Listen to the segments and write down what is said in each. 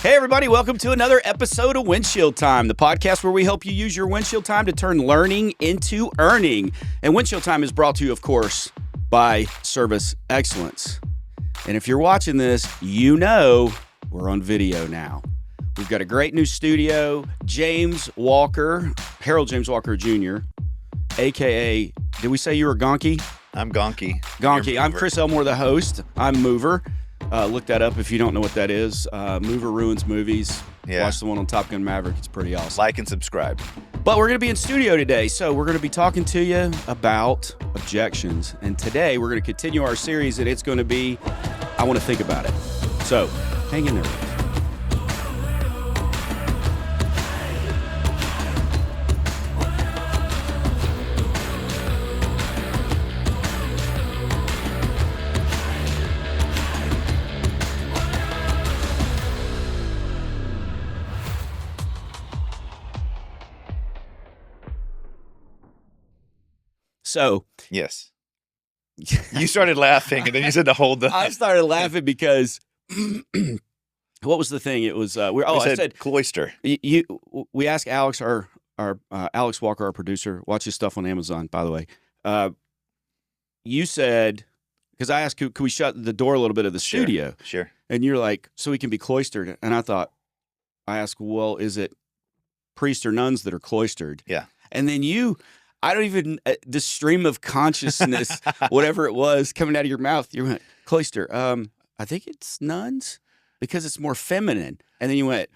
Hey, everybody, welcome to another episode of Windshield Time, the podcast where we help you use your windshield time to turn learning into earning. And Windshield Time is brought to you, of course, by Service Excellence. And if you're watching this, you know we're on video now. We've got a great new studio. James Walker, Harold James Walker Jr., a.k.a., did we say you were Gonky? I'm Gonky. Gonky. I'm Chris Elmore, the host. I'm Mover. Look that up if you don't know what that is. Mover ruins movies. Yeah. Watch the one on Top Gun Maverick. It's pretty awesome. Like and subscribe. But we're going to be in studio today, so we're going to be talking to you about objections. And today we're going to continue our series, and it's going to be, I want to think about it. So hang in there. So, yes, you started laughing, and then you said to hold the. I started laughing because what was the thing? It was I said cloister. We asked Alex, our Alex Walker, our producer, watch his stuff on Amazon. By the way, you said because I asked, could we shut the door a little bit of the studio? Sure. And you're like, so we can be cloistered. And I asked, well, is it priests or nuns that are cloistered? Yeah. And then I don't even, the stream of consciousness, whatever it was coming out of your mouth, you went, cloister. I think it's nuns because it's more feminine. And then you went,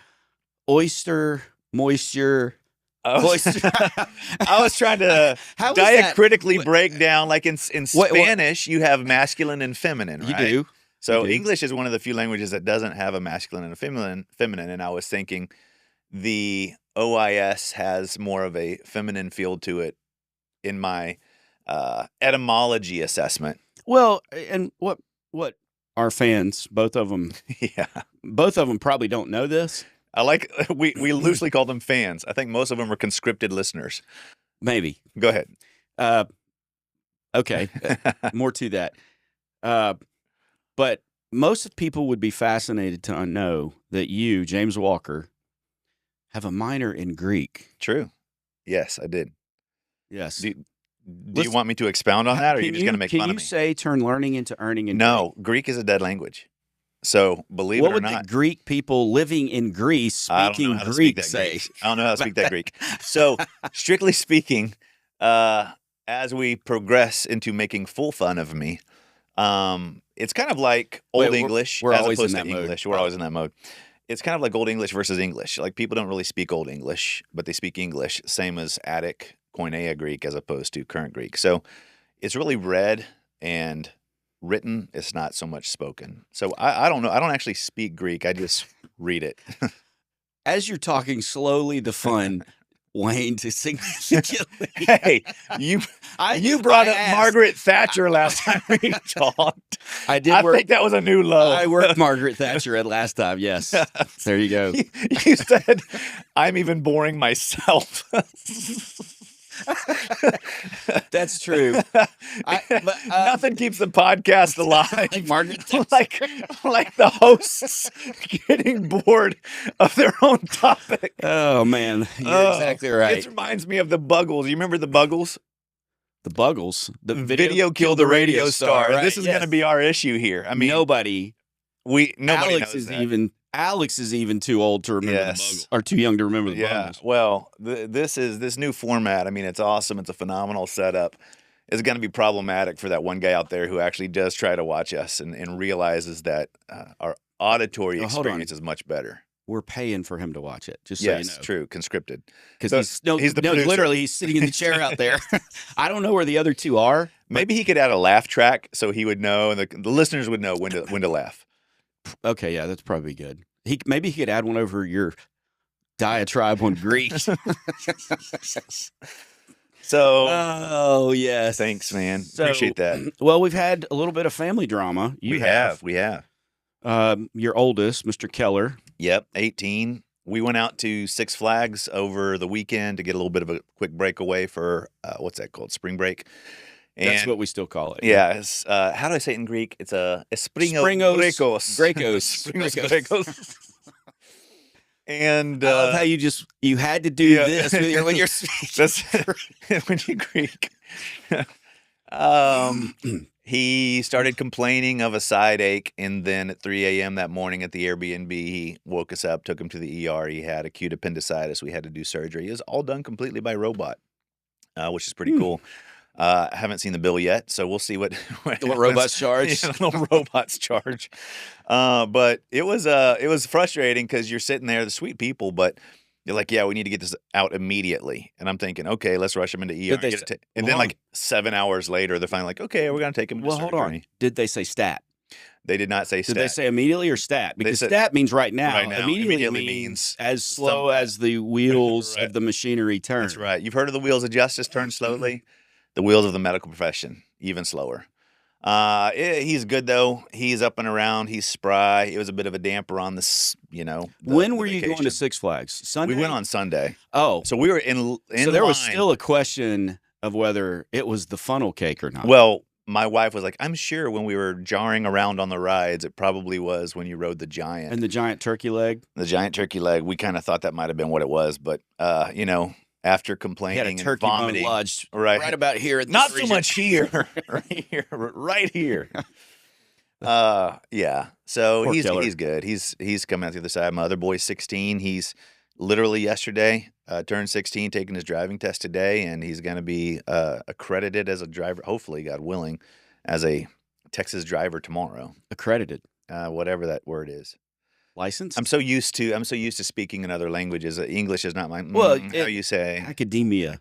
oyster, moisture, cloister. I was trying to diacritically break down, like in Spanish, you have masculine and feminine, right? You do. So English is one of the few languages that doesn't have a masculine and a feminine. And I was thinking the OIS has more of a feminine feel to it in my etymology assessment. Well, and what our fans, both of them, both of them probably don't know this. I like we loosely call them fans. I think most of them are conscripted listeners. Maybe. Go ahead. Okay, more to that. But most people would be fascinated to know that you, James Walker, have a minor in Greek. True. Yes, I did. Yes. Do you want me to expound on that, or are you just going to make fun of me? Can you say turn learning into earning in No, Greek is a dead language. So believe it or not. What would the Greek people living in Greece speaking Greek say? I don't know how to speak that Greek. So strictly speaking, as we progress into making full fun of me, it's kind of like Old English we're as always opposed in to that English. mode. We're always in that mode. It's kind of like Old English versus English. Like people don't really speak Old English, but they speak English, same as Attic, Koine Greek as opposed to current Greek. So it's really read and written. It's not so much spoken. So I don't know. I don't actually speak Greek. I just read it. As you're talking slowly, the fun waned significantly. Hey, you brought up Margaret Thatcher last time we talked. I think that was a new low. I worked Margaret Thatcher at last time. Yes. There you go. You said, I'm even boring myself. That's true. Nothing keeps the podcast alive like Margaret like the hosts getting bored of their own topic. Oh man, you're exactly right. It reminds me of the Buggles. You remember the Buggles? The Buggles. The video killed the radio star. Right? This is going to be our issue here. I mean, nobody Alex knows that. Alex is even too old to remember the Buggles, or too young to remember the Buggles. Well, this new format. I mean, it's awesome. It's a phenomenal setup. It's going to be problematic for that one guy out there who actually does try to watch us and realizes that our auditory experience is much better. We're paying for him to watch it. Just so you know. Yes, true. Conscripted. Because he's literally he's sitting in the chair out there. I don't know where the other two are. Maybe he could add a laugh track so he would know, and the listeners would know when to laugh. Okay, yeah, that's probably good. Maybe he could add one over your diatribe on Greek. So, oh yes, thanks, man. Appreciate that. Well, we've had a little bit of family drama. We have. Your oldest, Mr. Keller. Yep, 18. We went out to Six Flags over the weekend to get a little bit of a quick breakaway for what's that called? Spring break. And that's what we still call it. Yeah. It's, how do I say it in Greek? It's a Springos Grecos. Grecos. And I love how you had to do this when you're that's when you Greek. He started complaining of a side ache, and then at 3 a.m. that morning at the Airbnb, he woke us up, took him to the ER. He had acute appendicitis. We had to do surgery. It was all done completely by robot, which is pretty cool. I haven't seen the bill yet, so we'll see what robots charge. Little robots charge. But it was frustrating because you're sitting there, the sweet people, but you're like, yeah, we need to get this out immediately. And I'm thinking, okay, let's rush him into ER. And then like 7 hours later, they're finally like, okay, we're going to take him to surgery. Hold on. Did they say stat? They did not say stat. Did they say immediately or stat? Because stat means right now. Right now. Immediately means as slow as the wheels of the machinery turn. That's right. You've heard of the wheels of justice turn slowly? The wheels of the medical profession, even slower. He's good, though. He's up and around. He's spry. It was a bit of a damper on this, When were you going to Six Flags? Sunday? We went on Sunday. Oh. So we were in So there line. was still a question of whether it was the funnel cake or not. Well, my wife was like, I'm sure when we were jarring around on the rides, it probably was when you rode the Giant. And the giant turkey leg? The Giant turkey leg. We kind of thought that might have been what it was. But, after complaining and vomiting. Lodged right about here. At Not so much here. Right here. Right here. Yeah. So he's good. He's coming out the other side. My other boy's 16. He's literally yesterday turned 16, taking his driving test today, and he's going to be accredited as a driver, hopefully, God willing, as a Texas driver tomorrow. Accredited. Whatever that word is. Licensed? I'm so used to speaking in other languages. English is not my how you say academia.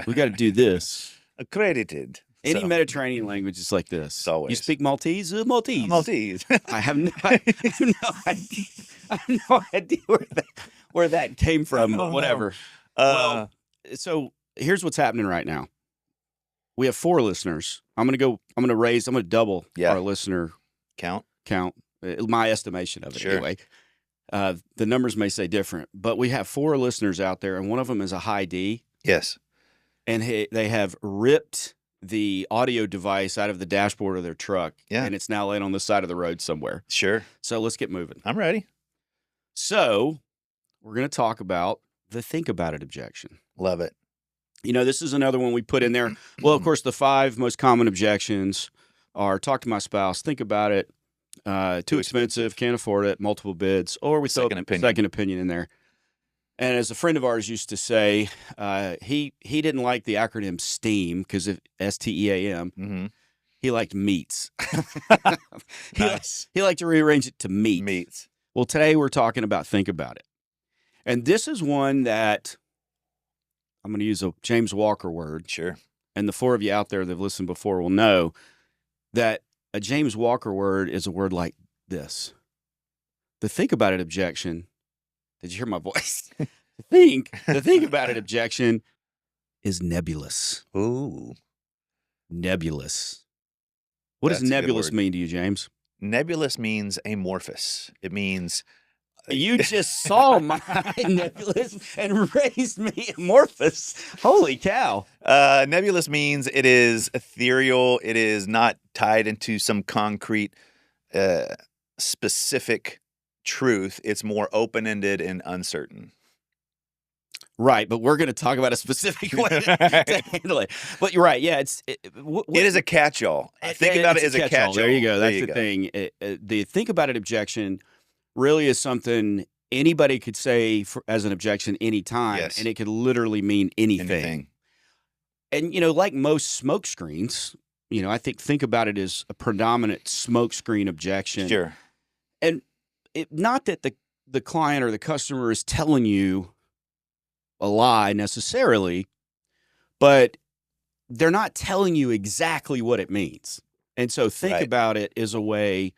We got to do this. Accredited. Any Mediterranean language is like this. Always. You speak Maltese? Maltese. Maltese. I have no idea where that came from. Whatever. So here's what's happening right now. We have 4 listeners. I'm gonna double our listener count. My estimation of it, anyway. The numbers may say different, but we have 4 listeners out there, and one of them is a high D. Yes. And they have ripped the audio device out of the dashboard of their truck, and it's now laying on the side of the road somewhere. Sure. So let's get moving. I'm ready. So we're going to talk about the think about it objection. Love it. This is another one we put in there. Well, of course, the 5 most common objections are talk to my spouse, think about it, too expensive, can't afford it, multiple bids, or we throw a second opinion in there. And as a friend of ours used to say, he didn't like the acronym STEAM because of STEAM. Mm-hmm. He liked meats. Nice. He liked to rearrange it to meat. Meats. Well, today we're talking about think about it. And this is one that I'm going to use a James Walker word. Sure. And the 4 of you out there that have listened before will know that a James Walker word is a word like this. The think about it objection. Did you hear my voice? The think about it objection is nebulous. Ooh. Nebulous. What does nebulous mean to you, James? Nebulous means amorphous. It means... You just saw my nebulous and raised me amorphous. Holy cow. Nebulous means it is ethereal. It is not tied into some concrete, specific truth. It's more open-ended and uncertain. Right, but we're going to talk about a specific way to handle it. But you're right. Yeah, it is a catch-all. Think about it as a catch-all. There you go. That's the thing. The think about it objection really is something anybody could say as an objection anytime, and it could literally mean anything. And, like most smoke screens, I think about it as a predominant smoke screen objection. Sure. And not that the client or the customer is telling you a lie necessarily, but they're not telling you exactly what it means. And so think about it as a way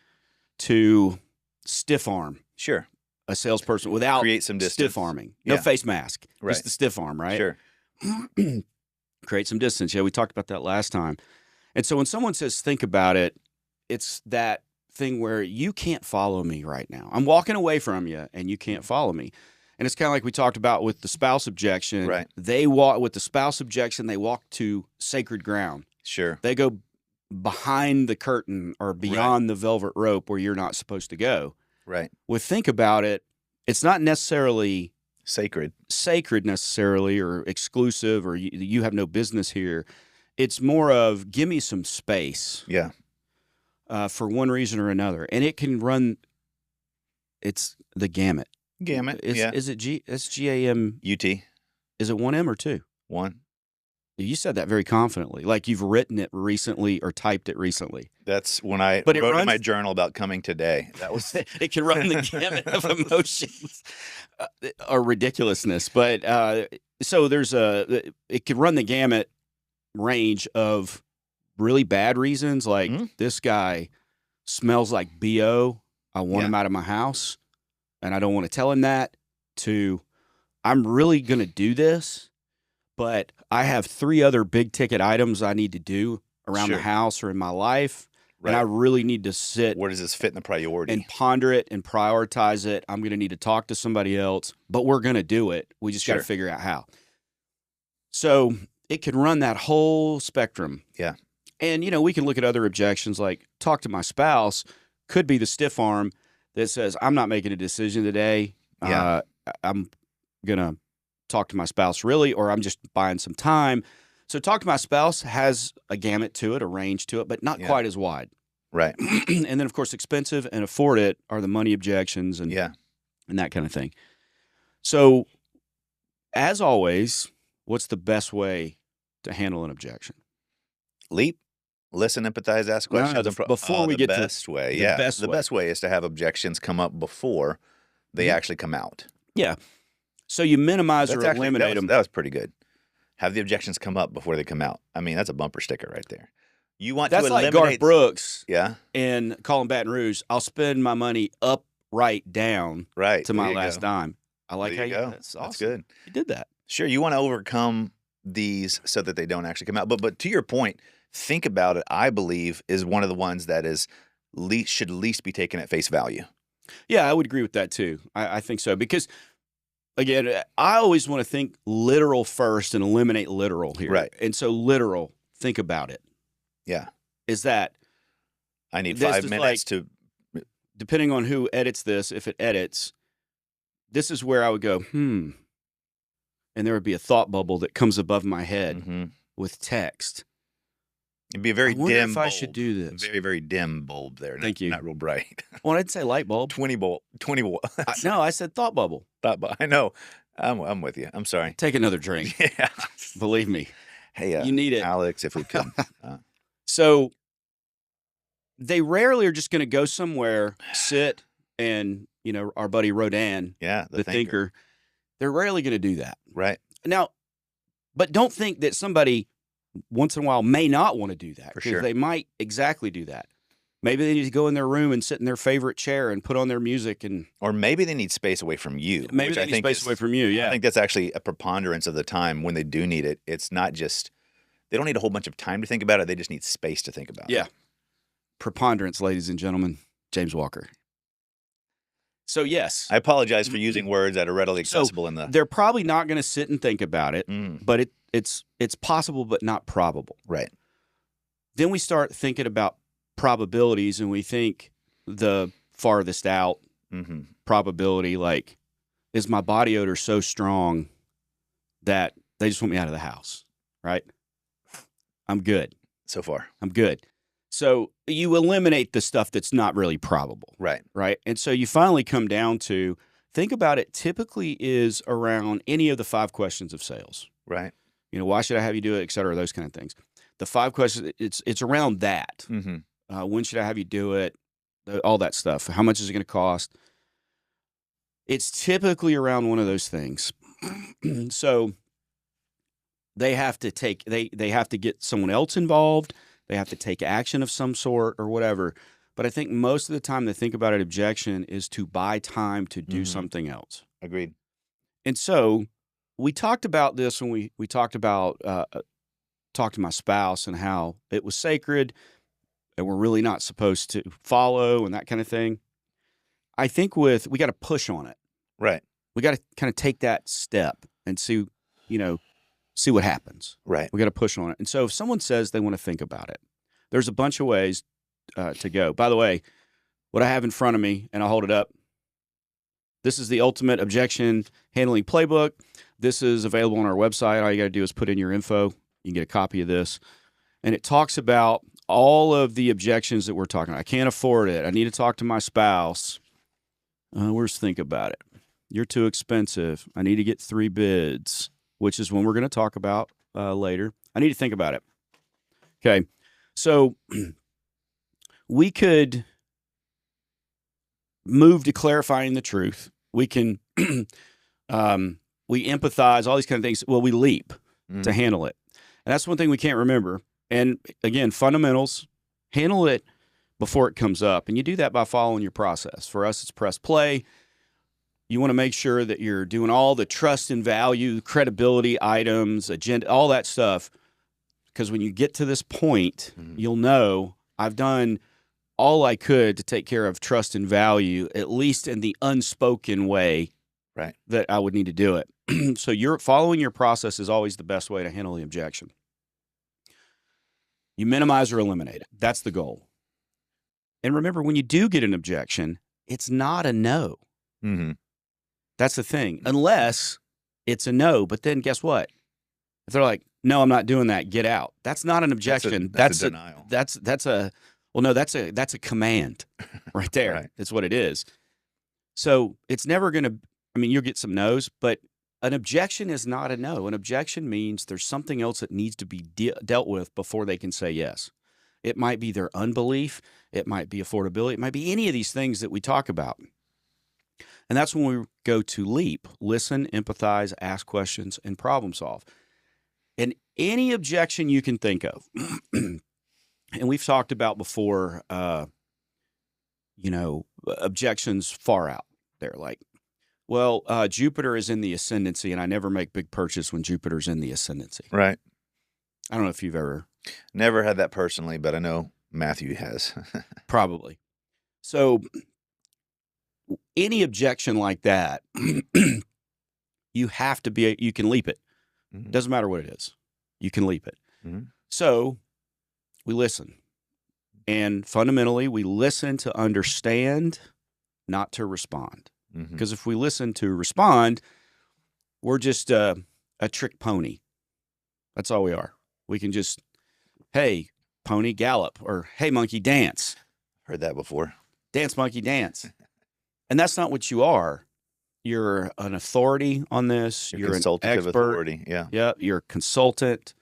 to stiff arm a salesperson without create some distance. Stiff arming. No face mask. Just the stiff arm, right? Sure. Create some distance. Yeah, we talked about that last time. And so when someone says think about it, it's that thing where you can't follow me right now. I'm walking away from you and you can't follow me. And it's kind of like we talked about with the spouse objection. Right. With the spouse objection, they walk to sacred ground. Sure. They go behind the curtain or beyond the velvet rope where you're not supposed to go. Right. With think about it, It's not necessarily Sacred. necessarily or exclusive or you have no business here. It's more of give me some space. Yeah. For one reason or another. And it can run, it's the gamut. Gamut. Is it it's GAM? UT. Is it 1M or 2? 1. You said that very confidently, like you've written it recently or typed it recently. That's when I wrote in my journal about coming today. That was it can run the gamut of emotions or ridiculousness. But so it can run the gamut range of really bad reasons, like this guy smells like BO. I want him out of my house, and I don't want to tell him that. To I'm really going to do this, but I have 3 other big ticket items I need to do around the house or in my life. Right. And I really need to sit. Where does this fit in the priority? And ponder it and prioritize it. I'm going to need to talk to somebody else, but we're going to do it. We just got to figure out how. So it can run that whole spectrum. Yeah. And, we can look at other objections like talk to my spouse could be the stiff arm that says, I'm not making a decision today. Yeah. I'm going to talk to my spouse really, or I'm just buying some time. So talk to my spouse has a gamut to it, a range to it, but not quite as wide. Right. And then, of course, expensive and afford it are the money objections and that kind of thing. So as always, what's the best way to handle an objection? Leap, listen, empathize, ask questions. Before we get to the best way. The best way is to have objections come up before they actually come out. Yeah. So you minimize or eliminate them. That was pretty good. Have the objections come up before they come out. I mean, that's a bumper sticker right there. You want to eliminate. That's like Garth Brooks. Yeah. And Colin Baton Rouge. I'll spend my money up, right, down. Right. To my last dime. I like how you go. That's awesome. That's good. You did that. Sure. You want to overcome these so that they don't actually come out. But to your point, think about it. I believe is one of the ones that should least be taken at face value. Yeah, I would agree with that too. I think so because. Again, I always want to think literal first and eliminate literal here. Right. And so literal, think about it. Yeah. Is that I need 5 minutes to depending on who edits this, if it edits, this is where I would go, and there would be a thought bubble that comes above my head with text. It'd be a very dim bulb. I should do this. Very, very dim bulb there. Thank you. Not real bright. Well, I didn't say light bulb. 20 volt. No, I said thought bubble. I know. I'm with you. I'm sorry. Take another drink. Yeah. Believe me. Hey, you need it. Alex, if we can. So they rarely are just going to go somewhere, sit, and, our buddy Rodin, the thinker, they're rarely going to do that. Right. Now, but don't think that somebody once in a while may not want to do that. For sure. They might exactly do that. Maybe they need to go in their room and sit in their favorite chair and put on their music. Or maybe they need space away from you. Maybe they need space away from you, yeah. I think that's actually a preponderance of the time when they do need it. It's not just, they don't need a whole bunch of time to think about it. They just need space to think about it. Yeah. Preponderance, ladies and gentlemen. James Walker. So, yes. I apologize for using words that are readily accessible They're probably not going to sit and think about it, but it's possible but not probable. Right. Then we start thinking about probabilities and we think the farthest out probability, like, is my body odor so strong that they just want me out of the house, right? I'm good. So far. I'm good. So you eliminate the stuff that's not really probable. Right. Right. And so you finally come down to think about it typically is around any of the 5 questions of sales. Right. Why should I have you do it, et cetera, those kind of things. The 5 questions, it's around that. When should I have you do it? All that stuff. How much is it going to cost? It's typically around one of those things. So they have to they have to get someone else involved. They have to take action of some sort or whatever. But I think most of the time they think about an objection is to buy time to do something else. Agreed. And so we talked about this when we talked about talk to my spouse and how it was sacred and we're really not supposed to follow and that kind of thing. I think we got to push on it. Right. We got to kind of take that step and see what happens. Right. We got to push on it. And so if someone says they want to think about it, there's a bunch of ways to go. By the way, what I have in front of me, and I'll hold it up, This is the ultimate objection handling playbook. This is available on our website. All you got to do is put in your info. You can get a copy of this. And it talks about all of the objections that we're talking about. I can't afford it. I need to talk to my spouse. Where's think about it? You're too expensive. I need to get 3 bids, which is one we're going to talk about later. I need to think about it. Okay. So we could move to clarifying the truth. We can, we empathize, all these kind of things. Well, we leap to handle it. And that's one thing we can't remember. And again, fundamentals, handle it before it comes up. And you do that by following your process. For us, it's press play. You want to make sure that you're doing all the trust and value, credibility items, agenda, all that stuff. Because when you get to this point, you'll know I've done all I could to take care of trust and value, at least in the unspoken way that I would need to do it. So you're following your process is always the best way to handle the objection. You minimize or eliminate it. That's the goal. And remember, when you do get an objection, it's not a no. That's the thing. Unless it's a no, but then guess what? If they're like, no, I'm not doing that, get out. That's not an objection. That's a denial. That's a command right there. Right. That's what it is. So it's never going to, I mean, you'll get some no's, but an objection is not a no. An objection means there's something else that needs to be dealt with before they can say yes. It might be their unbelief. It might be affordability. It might be any of these things that we talk about. And that's when we go to LEAP, listen, empathize, ask questions, and problem solve. And any objection you can think of, and we've talked about before, objections far out there, like, well, Jupiter is in the ascendancy, and I never make big purchase when Jupiter's in the ascendancy. Right. I don't know if you've ever. Never had that personally, but I know Matthew has. Probably. So any objection like that, you have to be, you can leap it. Doesn't matter what it is. You can leap it. So we listen. And fundamentally, we listen to understand, not to respond. Because if we listen to respond, we're just a trick pony. That's all we are. We can just, hey, pony, gallop, or hey, monkey, dance. Heard that before. Dance, monkey, dance. And that's not what you are. You're an authority on this. You're an expert. Authority. Yeah. Yeah. You're a consultant.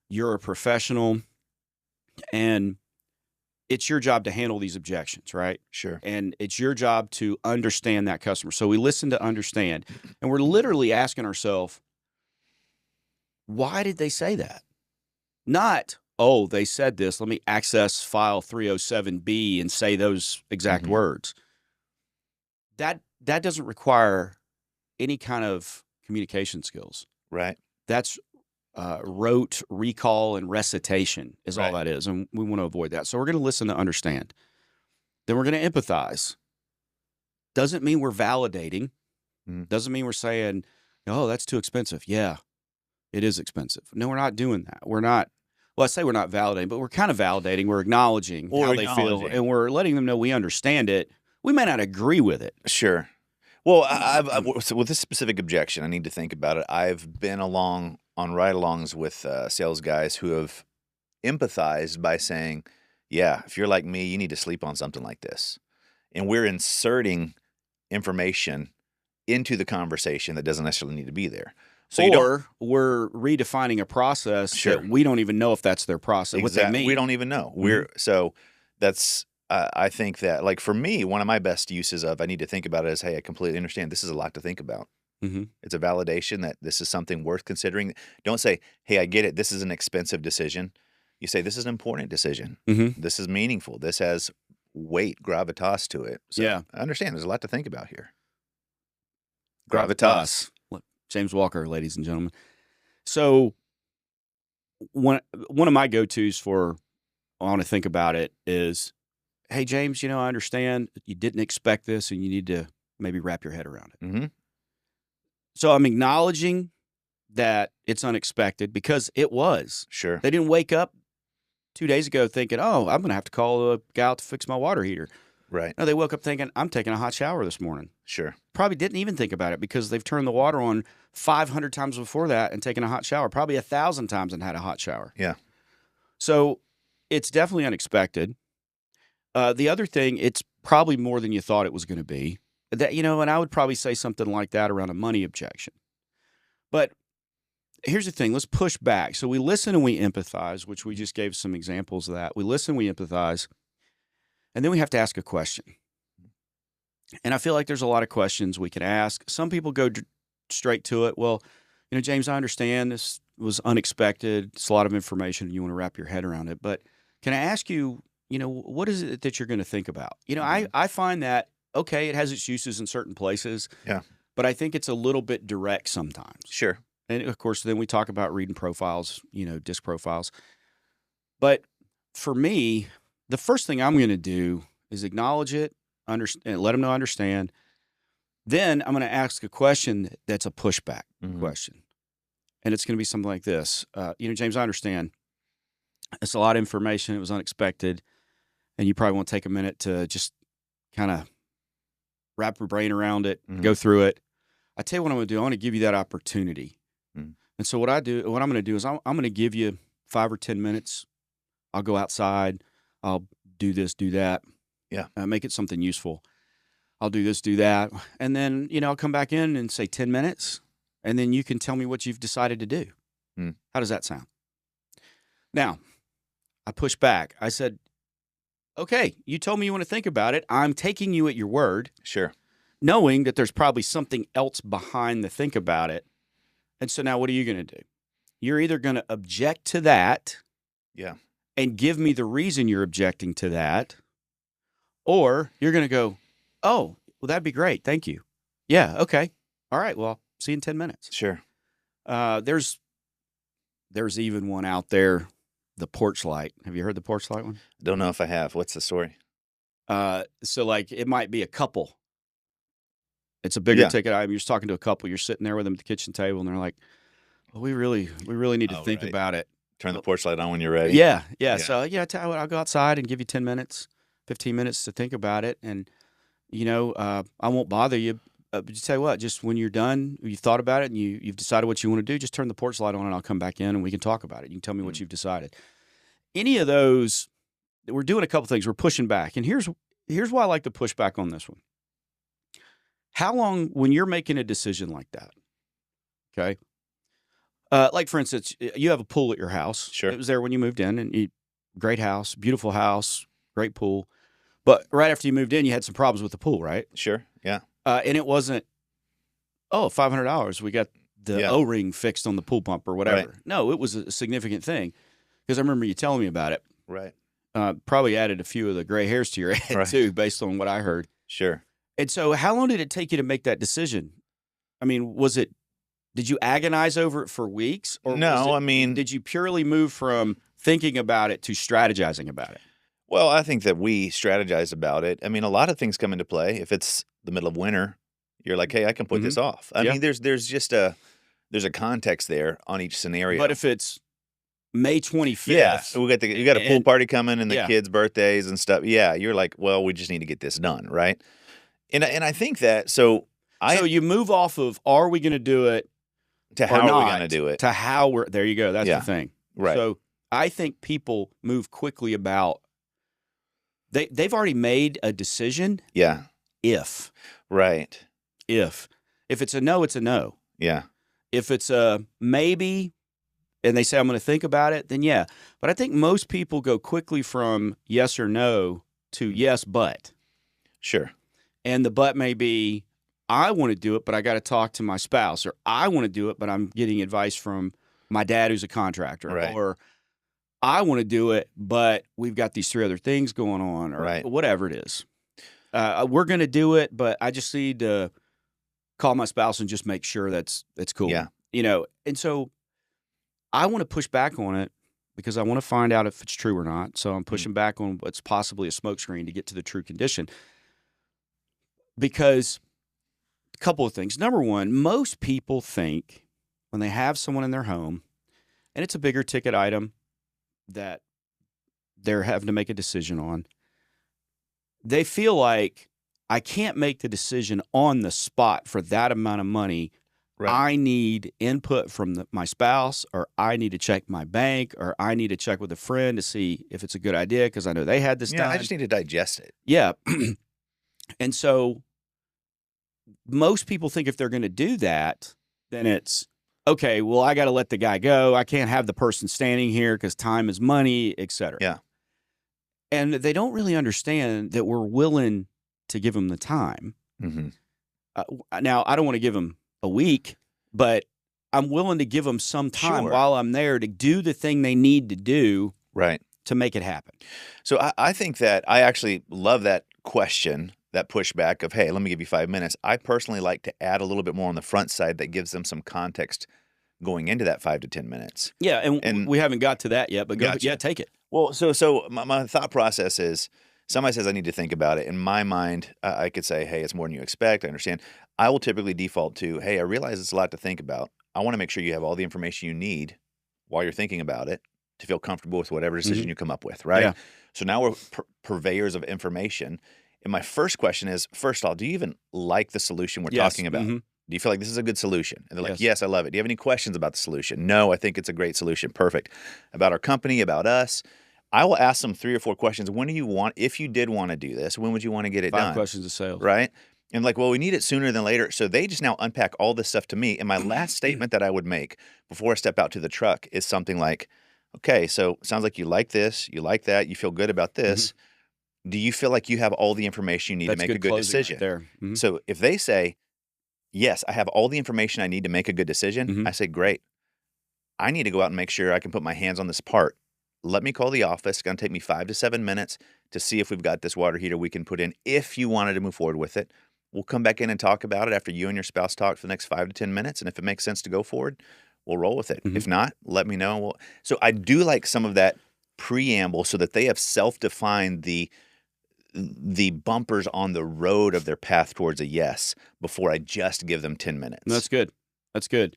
You're a professional. And it's your job to handle these objections, right? Sure. And it's your job to understand that customer. So we listen to understand. And we're literally asking ourselves, why did they say that? Not, oh, they said this. Let me access file 307B and say those exact words. That doesn't require any kind of communication skills. Right. That's rote recall and recitation is all that is. And we want to avoid that. So we're going to listen to understand. Then we're going to empathize. Doesn't mean we're validating. Doesn't mean we're saying, oh, that's too expensive. Yeah, it is expensive. No, we're not doing that. We're not. Well, I say we're not validating, but we're kind of validating. We're acknowledging how they feel, and we're letting them know we understand it. We may not agree with it. Sure. Well, so with this specific objection, I need to think about it. I've been on ride-alongs with sales guys who have empathized by saying, yeah, if you're like me, you need to sleep on something like this. And we're inserting information into the conversation that doesn't necessarily need to be there. So we're redefining a process that we don't even know if that's their process. What they mean. We don't even know. So that's I think that, like, for me, one of my best uses of I need to think about it is, hey, I completely understand. This is a lot to think about. It's a validation that this is something worth considering. Don't say, hey, I get it. This is an expensive decision. You say, this is an important decision. This is meaningful. This has weight, gravitas to it. So I understand. There's a lot to think about here. Gravitas. James Walker, ladies and gentlemen. So one of my go-tos for I want to think about it is, hey, James, I understand you didn't expect this and you need to maybe wrap your head around it. So I'm acknowledging that it's unexpected because it was. Sure. They didn't wake up 2 days ago thinking, oh, I'm going to have to call a guy out to fix my water heater. Right. No, they woke up thinking, I'm taking a hot shower this morning. Sure. Probably didn't even think about it because they've turned the water on 500 times before that and taken a hot shower, probably 1,000 times and had a hot shower. Yeah. So it's definitely unexpected. The other thing, it's probably more than you thought it was going to be. That, and I would probably say something like that around a money objection. But here's the thing. Let's push back. So we listen and we empathize, which we just gave some examples of that. We listen, we empathize, and then we have to ask a question. And I feel like there's a lot of questions we can ask. Some people go straight to it. Well, James, I understand this was unexpected. It's a lot of information and you want to wrap your head around it. But can I ask you, what is it that you're going to think about? I find that, okay, it has its uses in certain places. Yeah. But I think it's a little bit direct sometimes. Sure. And of course, then we talk about reading profiles, disc profiles. But for me, the first thing I'm going to do is acknowledge it, understand, let them know I understand. Then I'm going to ask a question that's a pushback question. And it's going to be something like this. James, I understand. It's a lot of information. It was unexpected. And you probably want to take a minute to just kind of wrap your brain around it, go through it. I tell you what I'm going to do. I want to give you that opportunity. And so what I'm going to do is I'm going to give you 5 or 10 minutes. I'll go outside. I'll do this, do that. Yeah. Make it something useful. I'll do this, do that. And then, I'll come back in and say 10 minutes. And then you can tell me what you've decided to do. How does that sound? Now, I pushed back. I said, okay, you told me you want to think about it. I'm taking you at your word. Sure. Knowing that there's probably something else behind the think about it. And so now what are you going to do? You're either going to object to that. Yeah. And give me the reason you're objecting to that. Or you're going to go, oh, well, that'd be great. Thank you. Yeah. Okay. All right. Well, see you in 10 minutes. Sure. There's even one out there, the porch light. Have you heard the porch light one? Don't know if I have. What's the story? So like it might be a couple. It's a bigger ticket item. You're just talking to a couple. You're sitting there with them at the kitchen table, and they're like, well, we really need to think about it. Turn the porch light on when you're ready. Yeah. So I tell you what, I'll go outside and give you 10 minutes, 15 minutes to think about it, and I won't bother you. Just tell you what, just when you're done, you've thought about it, and you've decided what you want to do, just turn the porch light on, and I'll come back in, and we can talk about it. You can tell me what you've decided. Any of those, we're doing a couple things. We're pushing back, and here's why I like to push back on this one. How long, when you're making a decision like that, okay? Like, for instance, you have a pool at your house. Sure. It was there when you moved in, and great house, beautiful house, great pool. But right after you moved in, you had some problems with the pool, right? Sure. Yeah. And it wasn't, $500. We got the O-ring fixed on the pool pump or whatever. Right. No, it was a significant thing because I remember you telling me about it. Right. Probably added a few of the gray hairs to your head, too, based on what I heard. Sure. And so how long did it take you to make that decision? I mean, did you agonize over it for weeks? Or No, did you purely move from thinking about it to strategizing about it? Well, I think that we strategized about it. I mean, a lot of things come into play. If it's the middle of winter, you're like, hey, I can put this off. I mean, there's just there's a context there on each scenario. But if it's May 25th. You got a pool party coming and the kids' birthdays and stuff. Yeah, you're like, well, we just need to get this done, right? And I think that so you move off of are we going to do it to how are we going to do it to how we're there. You go. That's the thing, right? So I think people move quickly about. They've already made a decision. Yeah. If it's a no, it's a no. Yeah. If it's a maybe, and they say I'm going to think about it, then yeah. But I think most people go quickly from yes or no to yes, but. Sure. And the but may be, I want to do it, but I got to talk to my spouse, or I want to do it, but I'm getting advice from my dad who's a contractor, right. Or I want to do it, but we've got these 3 other things going on, or whatever it is. We're going to do it, but I just need to call my spouse and just make sure that's cool. Yeah. And so I want to push back on it because I want to find out if it's true or not. So I'm pushing back on what's possibly a smokescreen to get to the true condition. Because a couple of things. Number one, most people think when they have someone in their home, and it's a bigger ticket item that they're having to make a decision on, they feel like I can't make the decision on the spot for that amount of money. Right. I need input from my spouse, or I need to check my bank, or I need to check with a friend to see if it's a good idea because I know they had this done. I just need to digest it. Yeah. And so most people think if they're going to do that, then it's, okay, well, I got to let the guy go. I can't have the person standing here because time is money, et cetera. Yeah. And they don't really understand that we're willing to give them the time. Mm-hmm. Now, I don't want to give them a week, but I'm willing to give them some time while I'm there to do the thing they need to do to make it happen. So I think that I actually love that question, that pushback of, hey, let me give you 5 minutes. I personally like to add a little bit more on the front side that gives them some context going into that 5 to 10 minutes. Yeah, and we haven't got to that yet, but gotcha. Take it. Well, so my thought process is, somebody says I need to think about it. In my mind, I could say, hey, it's more than you expect. I understand. I will typically default to, hey, I realize it's a lot to think about. I want to make sure you have all the information you need while you're thinking about it to feel comfortable with whatever decision you come up with, right? Yeah. So now we're purveyors of information. And my first question is, first of all, do you even like the solution we're talking about? Mm-hmm. Do you feel like this is a good solution? And they're like, yes, I love it. Do you have any questions about the solution? No, I think it's a great solution. Perfect. About our company, about us. I will ask them 3 or 4 questions. When do you want, if you did want to do this, when would you want to get it done? 5 questions of sales. Right? And like, well, we need it sooner than later. So they just now unpack all this stuff to me. And my last statement that I would make before I step out to the truck is something like, okay, so it sounds like you like this, you like that, you feel good about this. Mm-hmm. Do you feel like you have all the information you need to make a good decision? Right there. Mm-hmm. So if they say, yes, I have all the information I need to make a good decision, I say, great. I need to go out and make sure I can put my hands on this part. Let me call the office. It's going to take me 5 to 7 minutes to see if we've got this water heater we can put in. If you wanted to move forward with it, we'll come back in and talk about it after you and your spouse talk for the next 5 to 10 minutes. And if it makes sense to go forward, we'll roll with it. If not, let me know. So I do like some of that preamble so that they have self-defined the bumpers on the road of their path towards a yes before I just give them 10 minutes. That's good. That's good.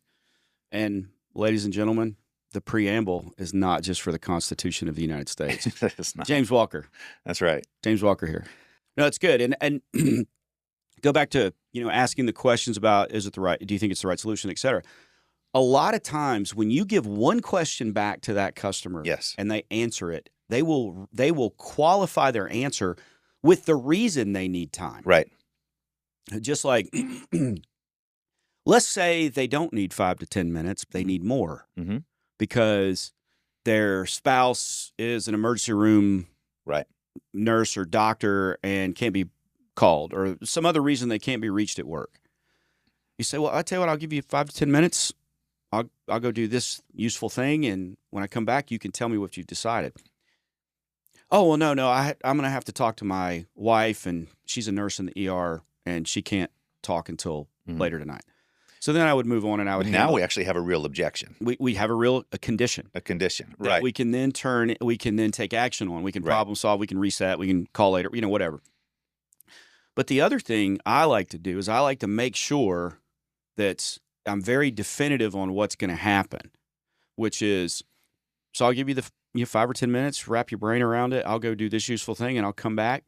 And ladies and gentlemen, the preamble is not just for the Constitution of the United States. It's not. James Walker. That's right. James Walker here. No, it's good. And go back to, asking the questions about, do you think it's the right solution, et cetera. A lot of times when you give one question back to that customer and they answer it, they will qualify their answer with the reason they need time. Right. Just like, let's say they don't need 5 to 10 minutes, they need more. Mm-hmm. Because their spouse is an emergency room nurse or doctor and can't be called, or some other reason they can't be reached at work. You say, well, I tell you what, I'll give you 5 to 10 minutes. I'll go do this useful thing, and when I come back, you can tell me what you've decided. Oh, well, no, I'm going to have to talk to my wife, and she's a nurse in the ER, and she can't talk until later tonight. So then I would move on, and I would now we actually have a real objection. We have a condition. A condition, right? We can then take action on. We can problem solve. We can reset. We can call later. Whatever. But the other thing I like to do is I like to make sure that I'm very definitive on what's going to happen, which is, so I'll give you the 5 or 10 minutes, wrap your brain around it. I'll go do this useful thing, and I'll come back,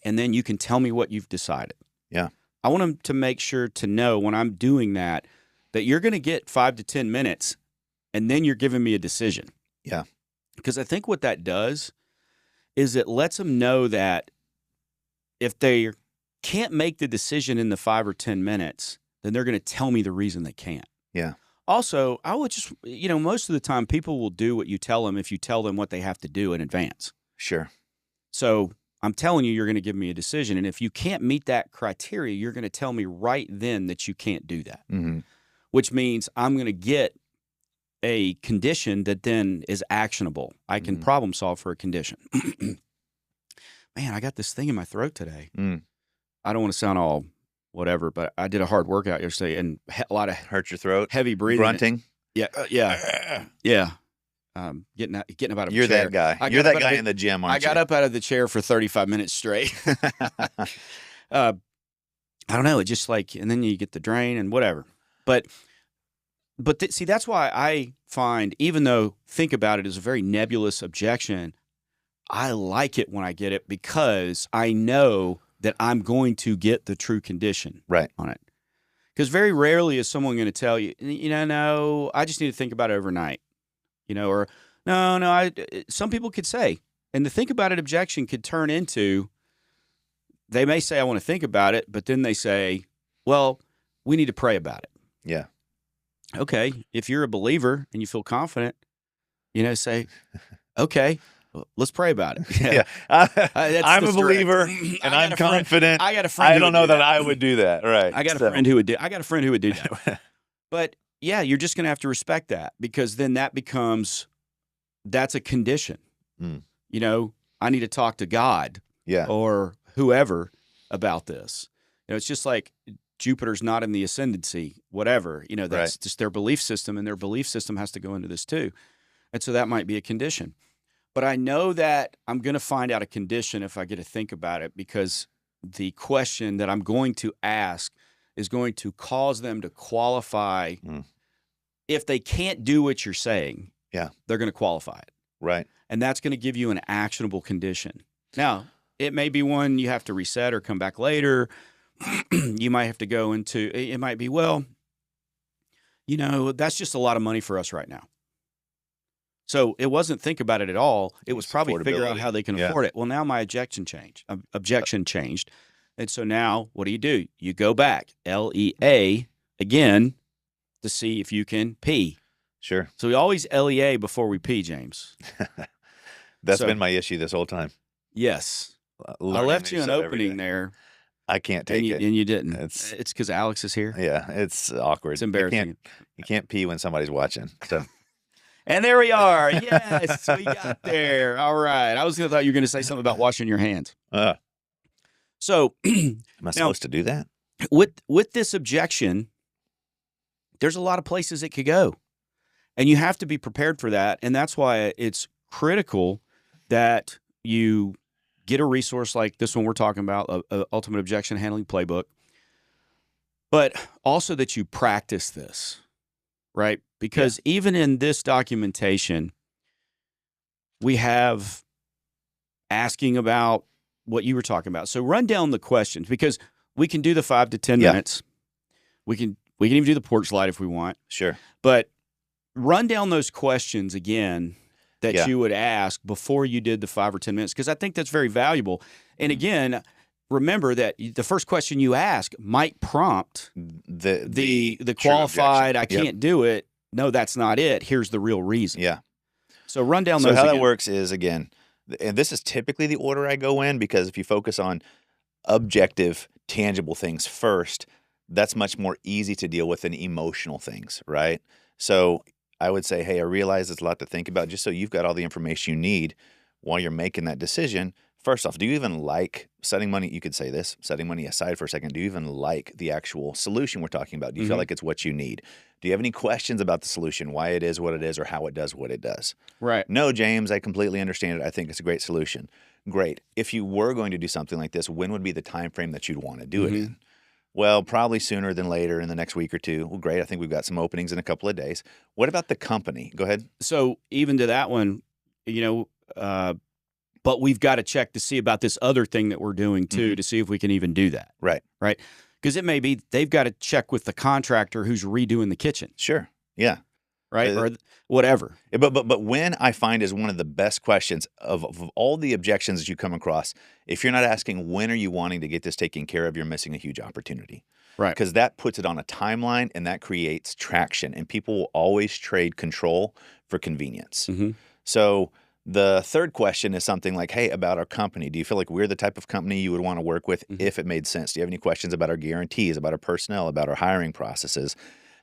and then you can tell me what you've decided. Yeah. I want them to make sure to know when I'm doing that you're going to get 5 to 10 minutes, and then you're giving me a decision. Yeah. Because I think what that does is it lets them know that if they can't make the decision in the 5 or 10 minutes, then they're going to tell me the reason they can't. Yeah. Also, I would just, most of the time people will do what you tell them if you tell them what they have to do in advance. Sure. So I'm telling you're going to give me a decision. And if you can't meet that criteria, you're going to tell me right then that you can't do that, which means I'm going to get a condition that then is actionable. I can problem solve for a condition. Man, I got this thing in my throat today. I don't want to sound all whatever, but I did a hard workout yesterday and a lot of hurt your throat, heavy breathing, grunting. Yeah. Getting up out of You're a chair. that guy. You're that guy in the gym, aren't you? I got up out of the chair for 35 minutes straight. I don't know. It just and then you get the drain and whatever. But see, that's why I find, even though think about it as a very nebulous objection, I like it when I get it because I know that I'm going to get the true condition on it. Because very rarely is someone going to tell you, no, I just need to think about it overnight, or no. Some people could say, and the think about it objection could turn into, they may say, I want to think about it, but then they say, well, we need to pray about it. Yeah. Okay. If you're a believer and you feel confident, say, okay, well, let's pray about it. Yeah. I'm a believer and I'm confident. I got a friend. I don't know that I would do that. Right. I got a friend who would do that. But yeah, you're just going to have to respect that because then that's a condition. I need to talk to God or whoever about this. It's just like Jupiter's not in the ascendancy, whatever. That's just their belief system, and their belief system has to go into this too. And so that might be a condition. But I know that I'm going to find out a condition if I get to think about it because the question that I'm going to ask is going to cause them to qualify. If they can't do what you're saying, they're going to qualify it. Right. And that's going to give you an actionable condition. Now, it may be one you have to reset or come back later. You might have to go into, it might be, that's just a lot of money for us right now. So it wasn't think about it at all. It was probably figure out how they can afford it. Well, now my objection changed. And so now what do? You go back, LEA, again, to see if you can P. Sure. So we always LEA before we P, James. That's been my issue this whole time. Yes. I left you an opening there. I can't take it. And you didn't. It's because Alex is here? Yeah, it's awkward. It's embarrassing. You can't pee when somebody's watching. So. And there we are. Yes, we got there. All right. I was going to thought you were going to say something about washing your hands. So, am I supposed to do that? With this objection, there's a lot of places it could go. And you have to be prepared for that. And that's why it's critical that you get a resource like this one we're talking about, a Ultimate Objection Handling Playbook, but also that you practice this, right? Because even in this documentation, we have asking about what you were talking about. So run down the questions because we can do the 5 to 10 minutes. We can even do the porch light if we want. Sure. But run down those questions again that you would ask before you did the 5 or 10 minutes, because I think that's very valuable. And again, remember that the first question you ask might prompt the qualified, I can't do it. No, that's not it. Here's the real reason. Yeah. So run down those. So how that works is, again, and this is typically the order I go in, because if you focus on objective, tangible things first, that's much more easy to deal with than emotional things, right? So I would say, hey, I realize it's a lot to think about, just so you've got all the information you need while you're making that decision. First off, do you even like setting money? You could say this, setting money aside for a second. Do you even like the actual solution we're talking about? Do you feel like it's what you need? Do you have any questions about the solution, why it is what it is, or how it does what it does? Right. No, James, I completely understand it. I think it's a great solution. Great. If you were going to do something like this, when would be the time frame that you'd want to do it in? Well, probably sooner than later, in the next week or two. Well, great. I think we've got some openings in a couple of days. What about the company? Go ahead. So even to that one, but we've got to check to see about this other thing that we're doing too, to see if we can even do that. Right. Right. Because it may be they've got to check with the contractor who's redoing the kitchen. Sure. Yeah. Right. Or whatever. But when I find is one of the best questions of all the objections that you come across, if you're not asking when are you wanting to get this taken care of, you're missing a huge opportunity. Right. Because that puts it on a timeline and that creates traction, and people will always trade control for convenience. So the third question is something like, hey, about our company. Do you feel like we're the type of company you would want to work with if it made sense? Do you have any questions about our guarantees, about our personnel, about our hiring processes?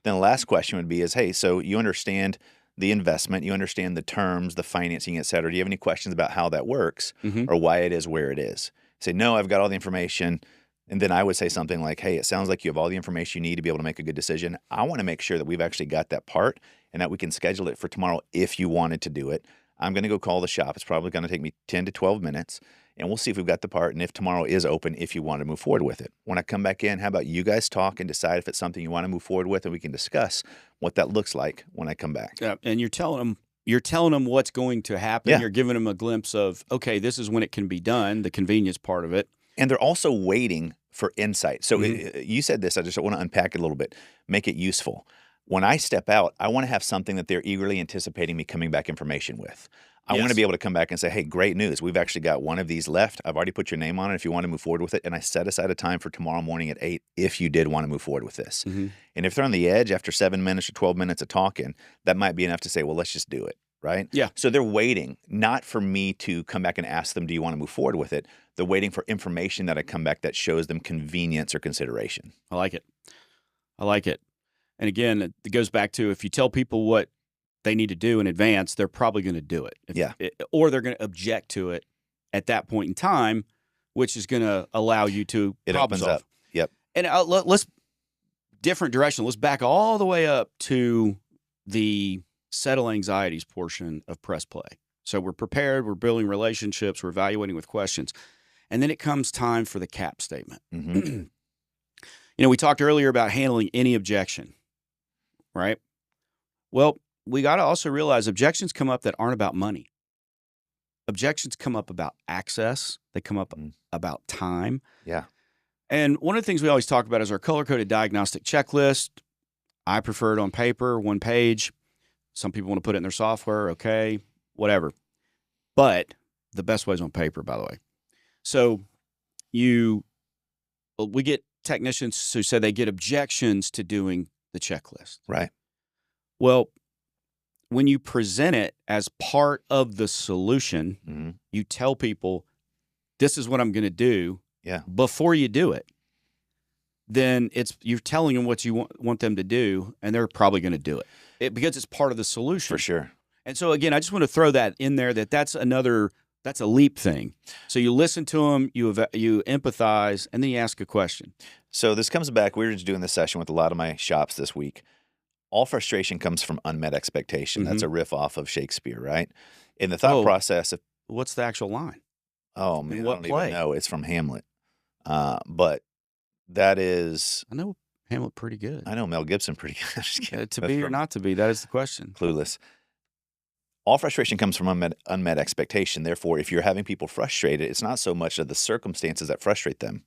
Then the last question would be is, hey, so you understand the investment, you understand the terms, the financing, et cetera. Do you have any questions about how that works or why it is where it is? Say, no, I've got all the information. And then I would say something like, hey, it sounds like you have all the information you need to be able to make a good decision. I want to make sure that we've actually got that part and that we can schedule it for tomorrow if you wanted to do it. I'm going to go call the shop. It's probably going to take me 10 to 12 minutes, and we'll see if we've got the part and if tomorrow is open, if you want to move forward with it. When I come back in, how about you guys talk and decide if it's something you want to move forward with, and we can discuss what that looks like when I come back. Yeah, and you're telling them, you're telling them what's going to happen. Yeah. You're giving them a glimpse of, okay, this is when it can be done, the convenience part of it. And they're also waiting for insight. So Mm-hmm. you said this. I just want to unpack it a little bit, make it useful. When I step out, I want to have something that they're eagerly anticipating me coming back information with. I want to Yes. be able to come back and say, hey, great news. We've actually got one of these left. I've already put your name on it if you want to move forward with it. And I set aside a time for tomorrow morning at 8 if you did want to move forward with this. Mm-hmm. And if they're on the edge after 7 minutes or 12 minutes of talking, that might be enough to say, well, let's just do it. Right? Yeah. So they're waiting, not for me to come back and ask them, do you want to move forward with it? They're waiting for information that I come back that shows them convenience or consideration. I like it. I like it. And again, it goes back to if you tell people what they need to do in advance, they're probably going to do it. Or they're going to object to it at that point in time, which is going to allow you to It problem opens solve. up. Yep. And let's different direction. Let's back all the way up to the settle anxieties portion of press play. So we're prepared, we're building relationships, we're evaluating with questions. And then it comes time for the cap statement. Mm-hmm. We talked earlier about handling any objection, right? Well, we got to also realize objections come up that aren't about money. Objections come up about access. They come up about time. Yeah. And one of the things we always talk about is our color-coded diagnostic checklist. I prefer it on paper, one page. Some people want to put it in their software. Okay, whatever. But the best way is on paper, by the way. So we get technicians who say they get objections to doing the checklist. Right. Well, when you present it as part of the solution, you tell people, this is what I'm going to do before you do it. Then you're telling them what you want them to do, and they're probably going to do it because it's part of the solution. For sure. And so, again, I just want to throw that in there that's a leap thing. So you listen to them, you empathize, and then you ask a question. So this comes back. We were just doing this session with a lot of my shops this week. All frustration comes from unmet expectation. That's a riff off of Shakespeare, right? In the thought process of what's the actual line? Oh man, what I don't play? even know. It's from Hamlet. But that is I know Hamlet pretty good. I know Mel Gibson pretty good. Just kidding. To That's be or from not to be, that is the question. Clueless. All frustration comes from unmet expectation. Therefore, if you're having people frustrated, it's not so much of the circumstances that frustrate them.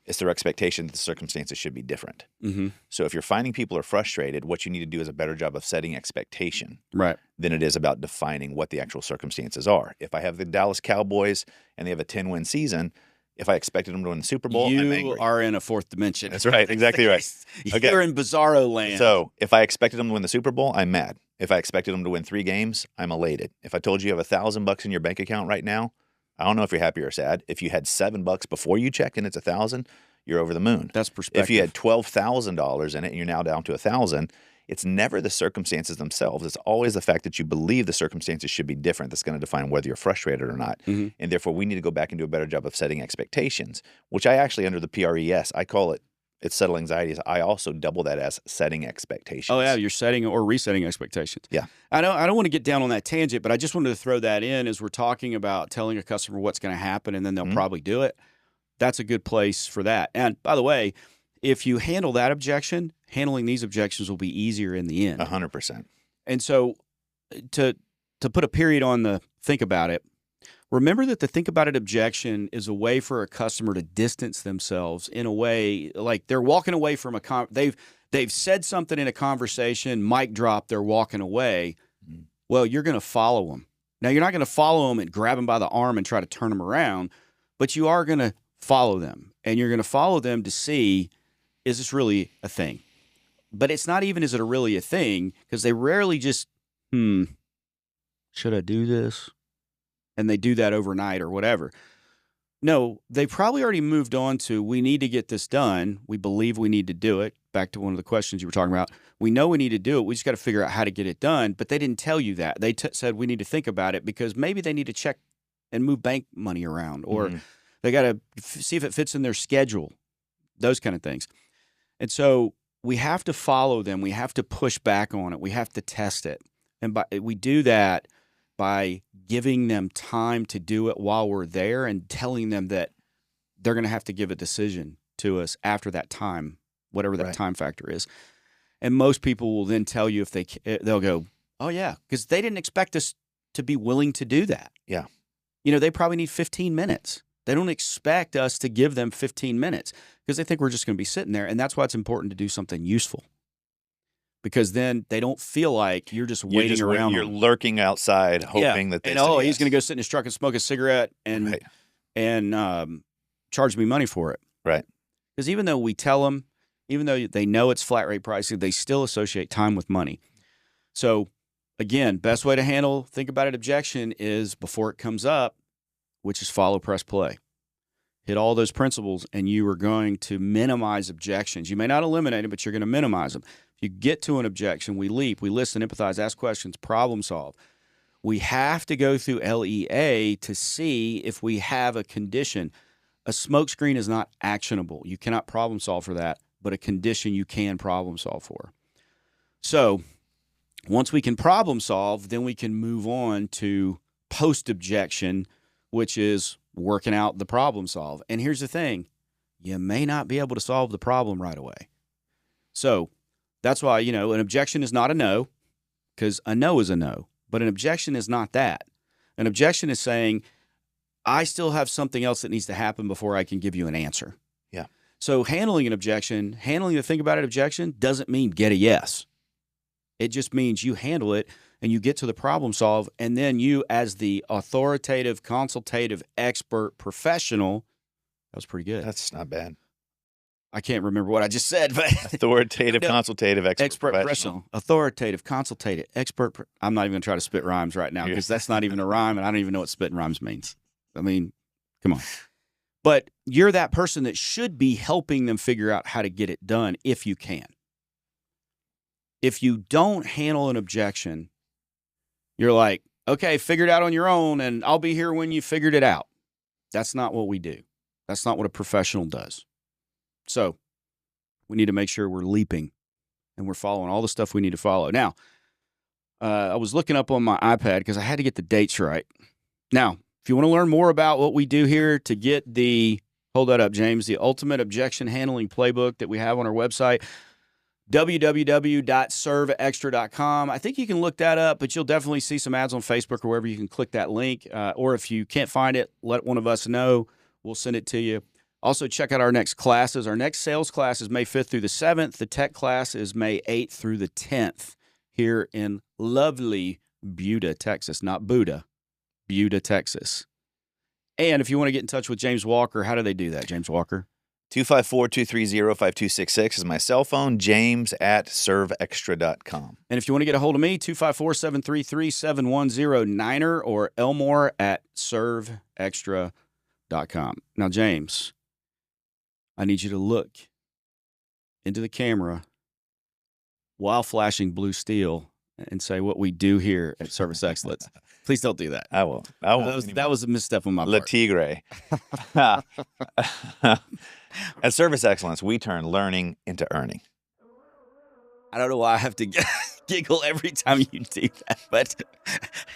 It's their expectation that the circumstances should be different. Mm-hmm. So if you're finding people are frustrated, what you need to do is a better job of setting expectation Right. than it is about defining what the actual circumstances are. If I have the Dallas Cowboys and they have a 10-win season, if I expected them to win the Super Bowl, I'm angry. You are in a fourth dimension. That's right. Exactly right. Okay. You're in bizarro land. So if I expected them to win the Super Bowl, I'm mad. If I expected them to win 3 games, I'm elated. If I told you have $1,000 in your bank account right now, I don't know if you're happy or sad. If you had $7 before you check and it's 1,000, you're over the moon. That's perspective. If you had $12,000 in it and you're now down to 1,000, it's never the circumstances themselves. It's always the fact that you believe the circumstances should be different that's going to define whether you're frustrated or not. Mm-hmm. And therefore, we need to go back and do a better job of setting expectations, which I actually, under the PRES, I call it's settle anxieties. I also double that as setting expectations. Oh, yeah, you're setting or resetting expectations. Yeah. I don't want to get down on that tangent, but I just wanted to throw that in as we're talking about telling a customer what's going to happen and then they'll probably do it. That's a good place for that. And by the way, if you handle that objection, handling these objections will be easier in the end. 100%. And so to put a period on the think about it, remember that the think about it objection is a way for a customer to distance themselves in a way like they're walking away from they've said something in a conversation, mic drop, they're walking away. Well, you're going to follow them. Now, you're not going to follow them and grab them by the arm and try to turn them around, but you are going to follow them. And you're going to follow them to see, is this really a thing? But it's not even, is it really a thing? Because they rarely just, should I do this? And they do that overnight or whatever. No, they probably already moved on to, we need to get this done. We believe we need to do it. Back to one of the questions you were talking about. We know we need to do it. We just got to figure out how to get it done. But they didn't tell you that. They said we need to think about it because maybe they need to check and move bank money around, or they got to see if it fits in their schedule, those kind of things. And so we have to follow them. We have to push back on it. We have to test it. And we do that by giving them time to do it while we're there and telling them that they're going to have to give a decision to us after that time, whatever that time factor is. And most people will then tell you if they'll go, Oh, yeah, because they didn't expect us to be willing to do that. Yeah. They probably need 15 minutes. They don't expect us to give them 15 minutes because they think we're just going to be sitting there. And that's why it's important to do something useful, because then they don't feel like you're just waiting around. You're lurking outside hoping that they say he's yes. going to go sit in his truck and smoke a cigarette and charge me money for it. Right. Because even though we tell them, even though they know it's flat rate pricing, they still associate time with money. So again, best way to think about an objection is before it comes up, which is follow, press, play. Hit all those principles, and you are going to minimize objections. You may not eliminate them, but you're going to minimize them. If you get to an objection, we leap, we listen, empathize, ask questions, problem solve. We have to go through LEA to see if we have a condition. A smokescreen is not actionable. You cannot problem solve for that, but a condition you can problem solve for. So once we can problem solve, then we can move on to post-objection, which is working out the problem solve. And here's the thing. You may not be able to solve the problem right away. So that's why, an objection is not a no, because a no is a no. But an objection is not that. An objection is saying, I still have something else that needs to happen before I can give you an answer. Yeah. So handling the think about it objection doesn't mean get a yes. It just means you handle it and you get to the problem solve, and then you, as the authoritative, consultative, expert, professional, that was pretty good. That's not bad. I can't remember what I just said, but authoritative, consultative, expert, professional, authoritative, consultative, expert. I'm not even going to try to spit rhymes right now because that's not even a rhyme, and I don't even know what spitting rhymes means. I mean, come on. But you're that person that should be helping them figure out how to get it done if you can. If you don't handle an objection, you're like, okay, figure it out on your own, and I'll be here when you figured it out. That's not what we do. That's not what a professional does. So we need to make sure we're leaping and we're following all the stuff we need to follow. Now, I was looking up on my iPad because I had to get the dates right. Now, if you want to learn more about what we do here to get hold that up, James, the ultimate objection handling playbook that we have on our website, www.serveextra.com. I think you can look that up, but you'll definitely see some ads on Facebook or wherever you can click that link. Or if you can't find it, let one of us know. We'll send it to you. Also, check out our next classes. Our next sales class is May 5th through the 7th. The tech class is May 8th through the 10th here in lovely Buda, Texas. Not Buda, Buda, Texas. And if you want to get in touch with James Walker, how do they do that, James Walker? 254-230-5266 is my cell phone, james@serveextra.com. And if you want to get a hold of me, 254-733-7109 or elmore@serveextra.com. Now, James, I need you to look into the camera while flashing blue steel and say what we do here at Service Excellence. Please don't do that. I will. That was a misstep on my Le part. Tigre. At Service Excellence, we turn learning into earning. I don't know why I have to giggle every time you do that, but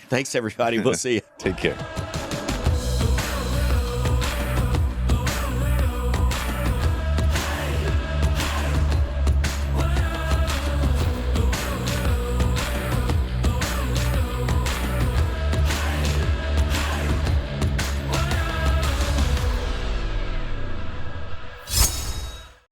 thanks, everybody. We'll see you. Take care.